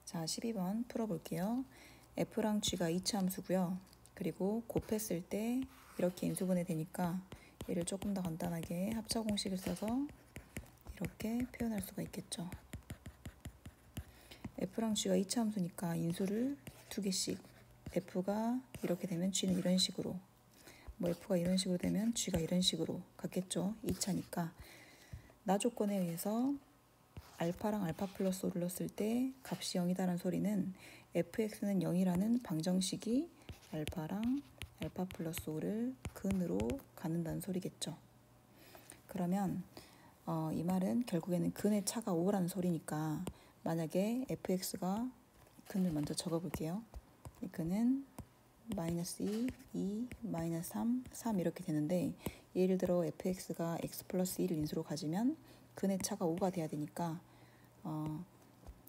자, 12번 풀어볼게요. f랑 g가 이차함수고요. 그리고 곱했을 때 이렇게 인수분해 되니까 얘를 조금 더 간단하게 합차 공식을 써서 이렇게 표현할 수가 있겠죠. f랑 g가 이차함수니까 인수를 두 개씩, f가 이렇게 되면 g는 이런 식으로, 뭐 f가 이런 식으로 되면 g가 이런 식으로 같겠죠. 2차니까 나 조건에 의해서 알파랑 알파 플러스 5를 넣었을 때 값이 0이다라는 소리는 fx는 0이라는 방정식이 알파랑 알파 플러스 5를 근으로 갖는다는 소리겠죠. 그러면 이 말은 결국에는 근의 차가 5라는 소리니까 만약에 fx가 근을 먼저 적어볼게요. 이 근은 마이너스 2, 마이너스 3 이렇게 되는데 예를 들어 fx가 x 플러스 1을 인수로 가지면 근의 차가 5가 돼야 되니까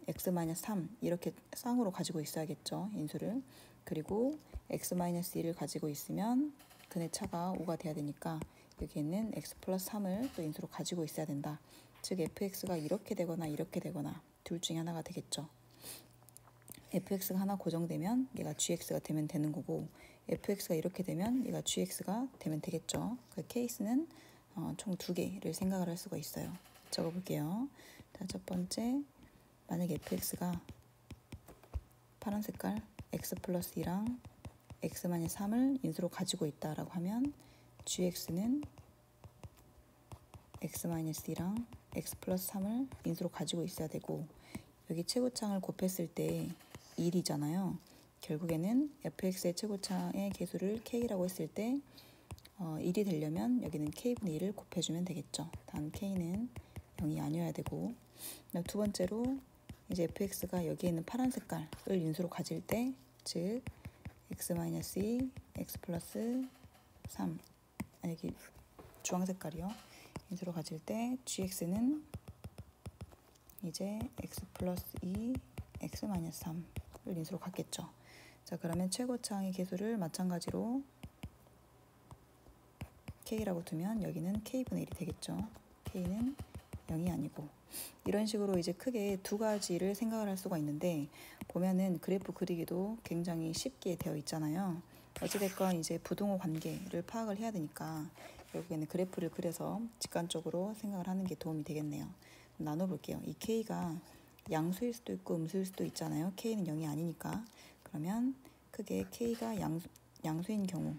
x-3 이렇게 쌍으로 가지고 있어야겠죠. 인수를. 그리고 x-1을 가지고 있으면 근의 차가 5가 돼야 되니까 여기에는 x 플러스 3을 또 인수로 가지고 있어야 된다. 즉 fx가 이렇게 되거나 이렇게 되거나 둘 중에 하나가 되겠죠. fx가 하나 고정되면 얘가 gx가 되면 되는 거고 fx가 이렇게 되면 얘가 gx가 되면 되겠죠. 그 케이스는 총 2개를 생각을 할 수가 있어요. 적어볼게요. 자, 첫 번째, 만약에 fx가 파란 색깔 x 플러스 2랑 x-3을 인수로 가지고 있다라고 하면 gx는 x-2랑 x 플러스 3을 인수로 가지고 있어야 되고 여기 최고창을 곱했을 때 1이잖아요. 결국에는 fx의 최고창의 개수를 k라고 했을 때 1이 되려면 여기는 k분의 1을 곱해주면 되겠죠. 단 k는 0이 아니어야 되고 두 번째로 이제 fx가 여기에 있는 파란 색깔을 인수로 가질 때 즉 x-2, x 플러스 3 여기 주황 색깔이요. 인수로 가질 때 gx는 이제 x 플러스 2, x-3을 인수로 갖겠죠. 자, 그러면 최고창의 개수를 마찬가지로 k라고 두면 여기는 k분의 1이 되겠죠. k는 0이 아니고 이런 식으로 이제 크게 두 가지를 생각을 할 수가 있는데 보면은 그래프 그리기도 굉장히 쉽게 되어 있잖아요. 어찌됐건 이제 부동호 관계를 파악을 해야 되니까 결국에는 그래프를 그려서 직관적으로 생각을 하는 게 도움이 되겠네요. 나눠볼게요. 이 k가 양수일 수도 있고 음수일 수도 있잖아요. k는 0이 아니니까. 그러면 크게 k가 양수인 경우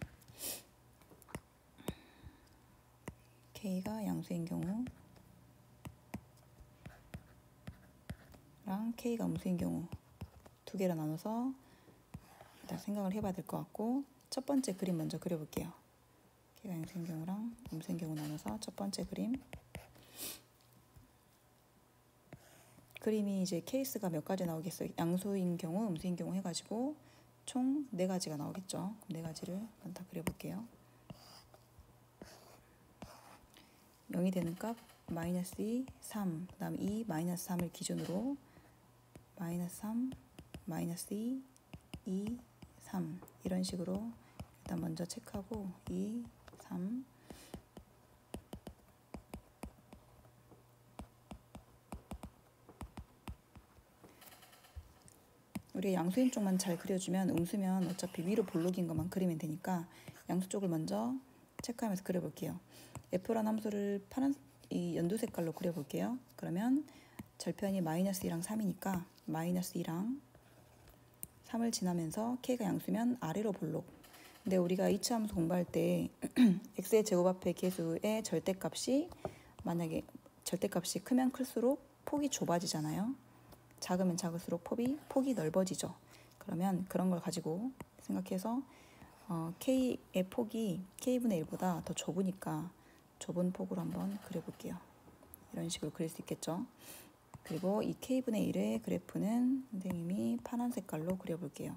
k가 양수인 경우 랑 k가 음수인 경우 두 개로 나눠서 일단 생각을 해봐야 될 것 같고 첫 번째 그림 먼저 그려볼게요. k가 양수인 경우랑 음수인 경우 나눠서 첫 번째 그림이 이제 케이스가 몇 가지 나오겠어요. 양수인 경우, 음수인 경우 해가지고 총 4가지가 나오겠죠. 그럼 4가지를 한번 다 그려볼게요. 0이 되는 값 마이너스 2, 3, 그 다음 2, 마이너스 3을 기준으로 마이너스 3, 마이너스 2, 2, 3 이런 식으로 일단 먼저 체크하고 2, 3 우리 양수인 쪽만 잘 그려주면 음수면 어차피 위로 볼록인 것만 그리면 되니까 양수 쪽을 먼저 체크하면서 그려볼게요. f라는 함수를 파란 이 연두 색깔로 그려볼게요. 그러면 절편이 마이너스 2랑 3이니까 마이너스 2랑 3을 지나면서 k가 양수면 아래로 볼록. 근데 우리가 이차 함수 공부할 때 x의 제곱 앞에 개수의 절대값이 만약에 절대값이 크면 클수록 폭이 좁아지잖아요. 작으면 작을수록 폭이 넓어지죠. 그러면 그런 걸 가지고 생각해서 k의 폭이 k분의 1보다 더 좁으니까 좁은 폭으로 한번 그려볼게요. 이런 식으로 그릴 수 있겠죠. 그리고 이 k분의 1의 그래프는 선생님이 파란 색깔로 그려볼게요.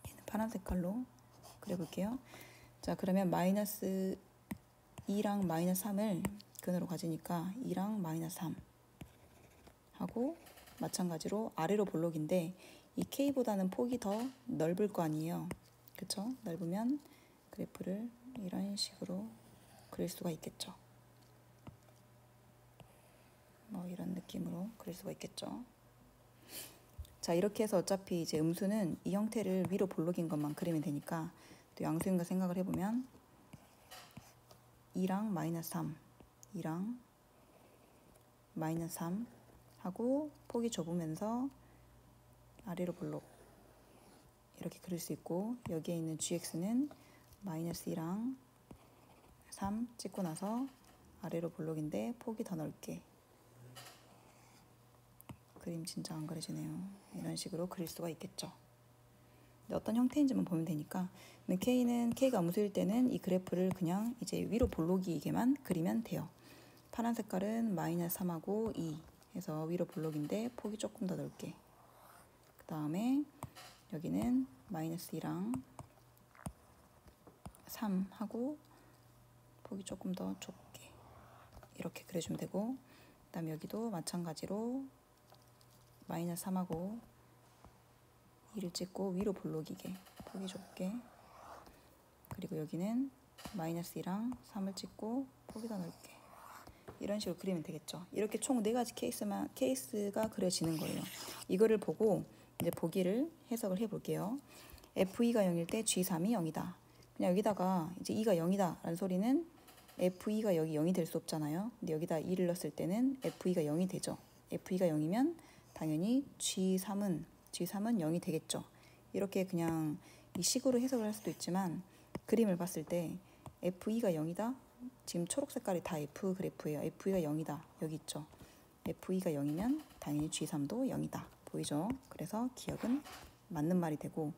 얘는 파란 색깔로 그려볼게요. 자, 그러면 마이너스 2랑 마이너스 3을 근으로 가지니까 2랑 마이너스 3 하고 마찬가지로 아래로 볼록인데 이 k보다는 폭이 더 넓을 거 아니에요. 그쵸? 넓으면 그래프를 이런 식으로 그릴 수가 있겠죠. 뭐 이런 느낌으로 그릴 수가 있겠죠. 자, 이렇게 해서 어차피 이제 음수는 이 형태를 위로 볼록인 것만 그리면 되니까 또 양수인과 생각을 해보면 2랑 마이너스 3, 2랑 마이너스 3 하고 폭이 좁으면서 아래로 볼록 이렇게 그릴 수 있고, 여기에 있는 gx는 마이너스 2랑 3 찍고 나서 아래로 볼록인데 폭이 더 넓게. 그림 진짜 안 그려지네요. 이런 식으로 그릴 수가 있겠죠. 근데 어떤 형태인지만 보면 되니까. K가 음수일 때는 이 그래프를 그냥 이제 위로 볼록이게만 그리면 돼요. 파란 색깔은 마이너스 3하고 2 해서 위로 볼록인데 폭이 조금 더 넓게. 그 다음에 여기는 마이너스 2랑 3 하고 폭이 조금 더 좁게 이렇게 그려주면 되고, 그 다음에 여기도 마찬가지로 마이너스 3하고 2를 찍고 위로 볼록이게 폭이 좁게, 그리고 여기는 마이너스 2랑 3을 찍고 폭이 더 넓게, 이런 식으로 그리면 되겠죠. 이렇게 총 4가지 케이스가 그려지는 거예요. 이거를 보고 이제 보기를 해석을 해볼게요. F2가 0일 때 G3이 0이다. 그냥 여기다가 이제 2가 0이다 라는 소리는 F2가 여기 0이 될 수 없잖아요. 근데 여기다 2를 넣었을 때는 F2가 0이 되죠. F2가 0이면 당연히 G3은 0이 되겠죠. 이렇게 그냥 이 식으로 해석을 할 수도 있지만, 그림을 봤을 때 F2가 0이다. 지금 초록 색깔이 다 F 그래프예요. F2가 0이다. 여기 있죠. F2가 0이면 당연히 G3도 0이다. 보이죠? 그래서 기억은 맞는 말이 되고,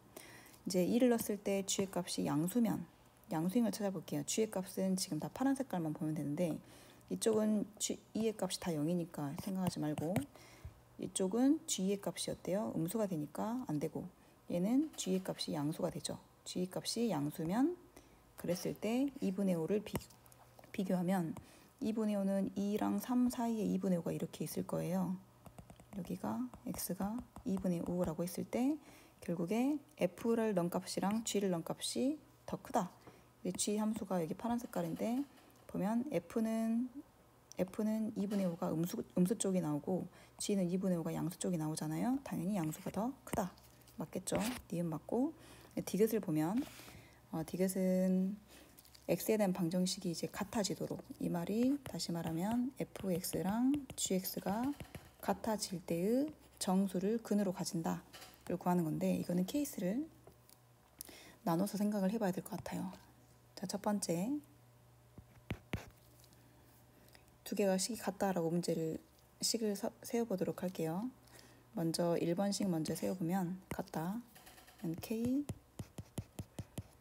이제 2를 넣었을 때 G의 값이 양수면 양수인 걸 찾아볼게요. G의 값은 지금 다 파란 색깔만 보면 되는데, 이쪽은 E의 값이 다 0이니까 생각하지 말고, 이쪽은 G의 값이 어때요? 음수가 되니까 안 되고, 얘는 G의 값이 양수가 되죠. G의 값이 양수면 그랬을 때 2분의 5를 비교하면 2분의 5는 2랑 3 사이에 2분의 5가 이렇게 있을 거예요. 여기가 x가 2분의 5라고 했을 때 결국에 f를 넣은 값이랑 g를 넣은 값이 더 크다. g 함수가 여기 파란 색깔인데 보면 f는 2분의 5가 음수 쪽이 나오고 g는 2분의 5가 양수 쪽이 나오잖아요. 당연히 양수가 더 크다. 맞겠죠? 니은 맞고. 디귿을 보면 디귿은 x에 대한 방정식이 이제 같아지도록, 이 말이 다시 말하면 fx랑 gx가 같아질 때의 정수를 근으로 가진다를 구하는 건데, 이거는 케이스를 나눠서 생각을 해봐야 될 것 같아요. 자, 첫 번째 두 개가 식이 같다라고 식을 세워보도록 할게요. 먼저 1번식 먼저 세워보면 같다. k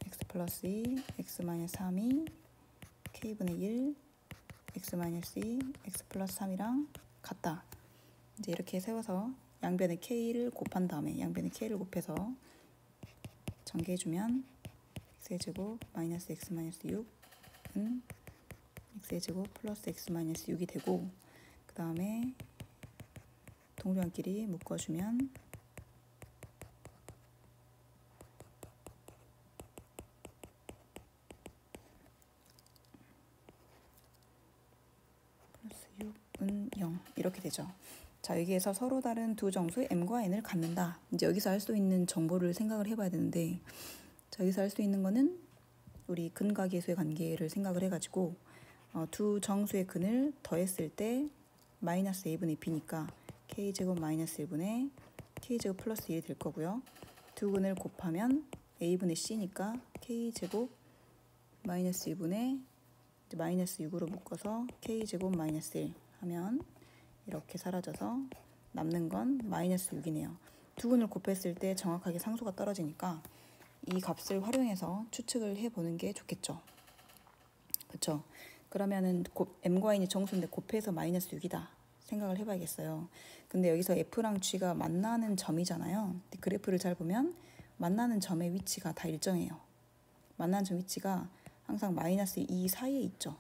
x 플러스 2 x 마이너스 3이 k분의 1 x 마이너스 2 x 플러스 3이랑 같다. 이제 이렇게 세워서 양변에 k를 곱한 다음에 양변에 k를 곱해서 전개해주면 x의 제곱 마이너스 x 마이너스 6은 x의 제곱 플러스 x 마이너스 6이 되고, 그 다음에 동류한끼리 묶어주면 플러스 6은 0 이렇게 되죠. 자, 여기에서 서로 다른 두 정수 m과 n을 갖는다. 이제 여기서 할 수 있는 정보를 생각을 해봐야 되는데, 자, 여기서 할 수 있는 거는 우리 근과 계수의 관계를 생각을 해가지고 두 정수의 근을 더했을 때 마이너스 a분의 b니까 k제곱 마이너스 1분의 k제곱 플러스 1이 될 거고요. 두 근을 곱하면 a분의 c니까 k제곱 마이너스 2분의 마이너스 6으로 묶어서 k제곱 마이너스 1 하면 이렇게 사라져서 남는 건 마이너스 6이네요. 두 근을 곱했을 때 정확하게 상수가 떨어지니까 이 값을 활용해서 추측을 해보는 게 좋겠죠. 그렇죠? 그러면은 m과 n이 정수인데 곱해서 마이너스 6이다 생각을 해봐야겠어요. 근데 여기서 f랑 g가 만나는 점이잖아요. 그래프를 잘 보면 만나는 점의 위치가 다 일정해요. 만나는 점 위치가 항상 마이너스 2 사이에 있죠.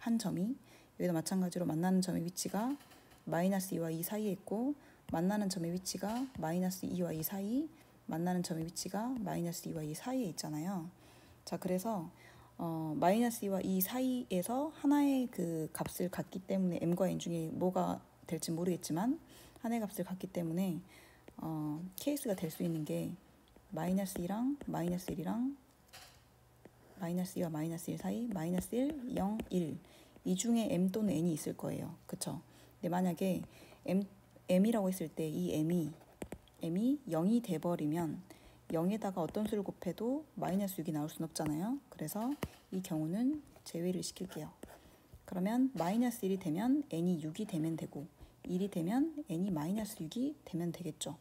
한 점이. 여기도 마찬가지로 만나는 점의 위치가 마이너스 2와 2 사이에 있고, 만나는 점의 위치가 마이너스 2와 2 사이, 만나는 점의 위치가 마이너스 2와 2 사이에 있잖아요. 자, 그래서 마이너스 2와 2 사이에서 하나의 그 값을 갖기 때문에 m과 n 중에 뭐가 될지 모르겠지만 하나의 값을 갖기 때문에 케이스가 될 수 있는 게 마이너스 2랑 마이너스 1이랑 마이너스 2와 마이너스 1 사이 마이너스 1, 0, 1 이 중에 m 또는 n이 있을 거예요. 그쵸? 근데 만약에 m이라고 했을 때 이 m이 0이 돼버리면 0에다가 어떤 수를 곱해도 마이너스 6이 나올 순 없잖아요. 그래서 이 경우는 제외를 시킬게요. 그러면 마이너스 1이 되면 n이 6이 되면 되고 1이 되면 n이 마이너스 6이 되면 되겠죠.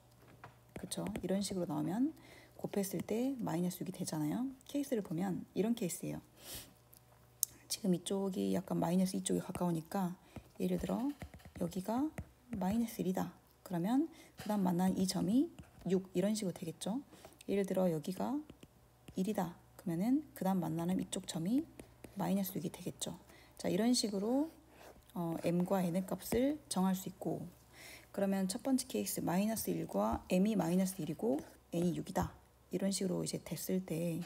그쵸? 이런 식으로 나오면 곱했을 때 마이너스 6이 되잖아요. 케이스를 보면 이런 케이스예요. 지금 이쪽이 약간 마이너스 이쪽에 가까우니까 예를 들어 여기가 마이너스 1이다. 그러면 그 다음 만난 이 점이 6 이런 식으로 되겠죠. 예를 들어 여기가 1이다. 그러면은 그 다음 만나는 이쪽 점이 마이너스 6이 되겠죠. 자, 이런 식으로 m과 n의 값을 정할 수 있고, 그러면 첫 번째 케이스 마이너스 1과 m이 마이너스 1이고 n이 6이다. 이런 식으로 이제 됐을 때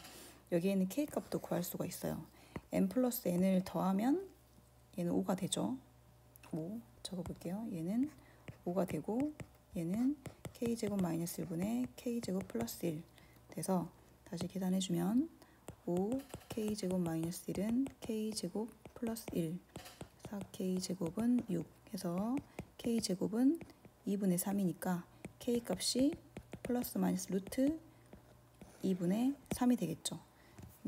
여기에는 k 값도 구할 수가 있어요. m 플러스 n을 더하면 얘는 5가 되죠. 5 적어볼게요. 얘는 5가 되고 얘는 k제곱 마이너스 1분의 k제곱 플러스 1 돼서 다시 계산해주면 5 k제곱 마이너스 1은 k제곱 플러스 1 4k제곱은 6 해서 k제곱은 2분의 3이니까 k값이 플러스 마이너스 루트 2분의 3이 되겠죠.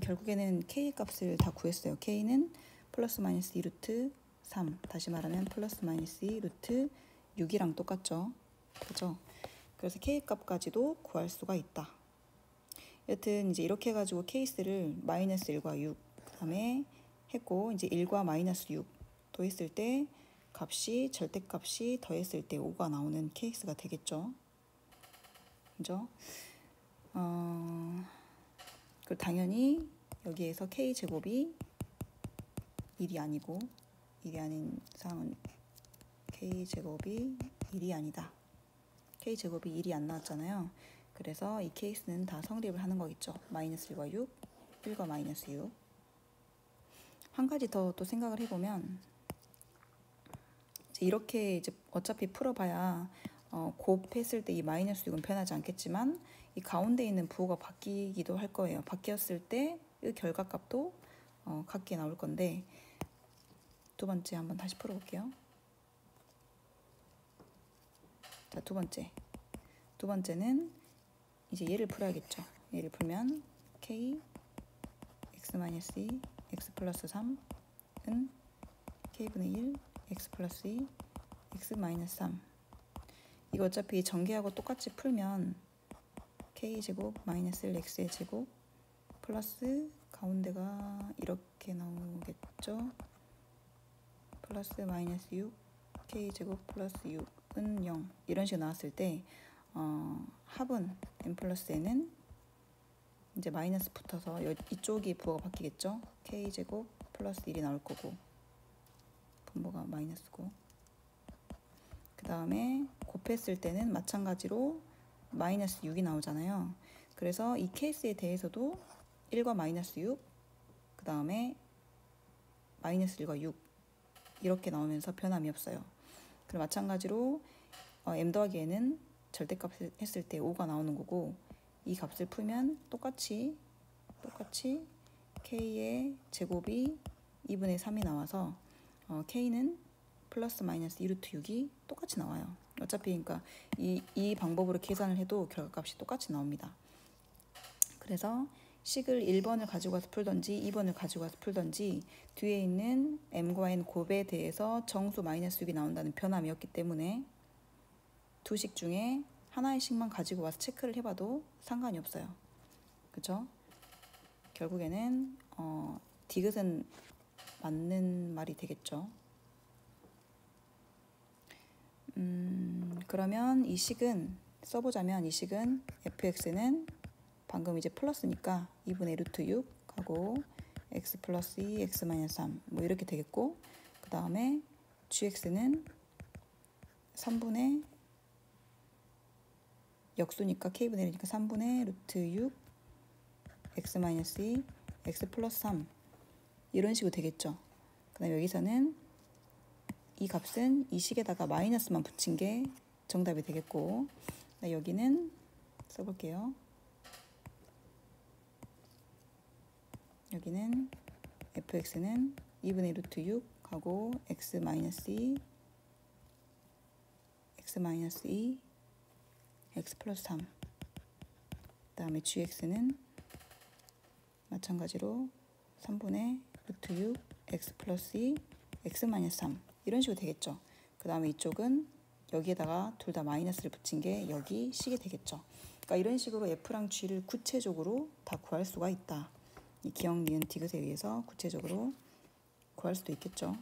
결국에는 k값을 다 구했어요. k는 플러스 마이너스 2루트 3 다시 말하면 플러스 마이너스 2 루트 6이랑 똑같죠. 그죠? 그래서 k값까지도 구할 수가 있다. 여튼 이제 이렇게 해가지고 케이스를 마이너스 1과 6 그 다음에 했고 이제 1과 마이너스 6 더했을 때 값이 절대값이 더했을 때 5가 나오는 케이스가 되겠죠. 그죠? 그리고 당연히 여기에서 k제곱이 1이 아니고 1이 아닌 상황은 k제곱이 1이 아니다. k제곱이 1이 안 나왔잖아요. 그래서 이 케이스는 다 성립을 하는 거겠죠. 마이너스 1과 6, 1과 마이너스 6. 한 가지 더 또 생각을 해보면 이제 이렇게 이제 어차피 풀어봐야 곱했을 때 이 마이너스 6은 변하지 않겠지만 이 가운데 있는 부호가 바뀌기도 할 거예요. 바뀌었을 때 이 결과값도 같게 나올 건데 두 번째 한번 다시 풀어볼게요. 자, 두 번째는 이제 얘를 풀어야겠죠. 얘를 풀면 k x-2 x 플러스 3은 k분의 1 x 플러스 2 x 마이너스 3 이거 어차피 전개하고 똑같이 풀면 k제곱 마이너스 1 x의 제곱 플러스 가운데가 이렇게 나오겠죠. 플러스 마이너스 6 k제곱 플러스 6은 0 이런 식으로 나왔을 때 합은 m 플러스 n은 이제 마이너스 붙어서 이쪽이 부호가 바뀌겠죠. k제곱 플러스 1이 나올 거고 분모가 마이너스고 그 다음에 곱했을 때는 마찬가지로 마이너스 6이 나오잖아요. 그래서 이 케이스에 대해서도 1과 마이너스 6 그 다음에 마이너스 1과 6 이렇게 나오면서 변함이 없어요. 그리고 마찬가지로 m 더하기 n은 절대값 했을 때 5가 나오는 거고 이 값을 풀면 똑같이 k의 제곱이 2분의 3이 나와서 k는 플러스 마이너스 2루트 6이 똑같이 나와요. 어차피 그러니까 이 방법으로 계산을 해도 결과값이 똑같이 나옵니다. 그래서 식을 1번을 가지고 가서 풀던지 2번을 가지고 가서 풀던지 뒤에 있는 m과 n 곱에 대해서 정수 마이너스 6이 나온다는 변함이 없기 때문에 두 식 중에 하나의 식만 가지고 와서 체크를 해봐도 상관이 없어요. 그쵸? 결국에는 디귿은 맞는 말이 되겠죠. 그러면 이 식은 써보자면 이 식은 fx는 방금 이제 플러스니까 2분의 루트 6 하고 x 플러스 2 x 마이너스 3 뭐 이렇게 되겠고 그 다음에 gx는 3분의 역수니까 k분의 1이니까 3분의 루트 6 x 마이너스 2 x 플러스 3 이런 식으로 되겠죠. 그 다음에 여기서는 이 값은 이 식에다가 마이너스만 붙인 게 정답이 되겠고 여기는 써볼게요. 여기는 fx는 2분의 루트 6 하고 x 마이너스 2, x 플러스 3. 그 다음에 gx는 마찬가지로 3분의 루트 6, x 플러스 2, x 마이너스 3. 이런 식으로 되겠죠. 그 다음에 이쪽은 여기에다가 둘 다 마이너스를 붙인 게 여기 식이 되겠죠. 그러니까 이런 식으로 f랑 g를 구체적으로 다 구할 수가 있다. 이 기억, 니은, 디귿에 의해서 구체적으로 구할 수도 있겠죠.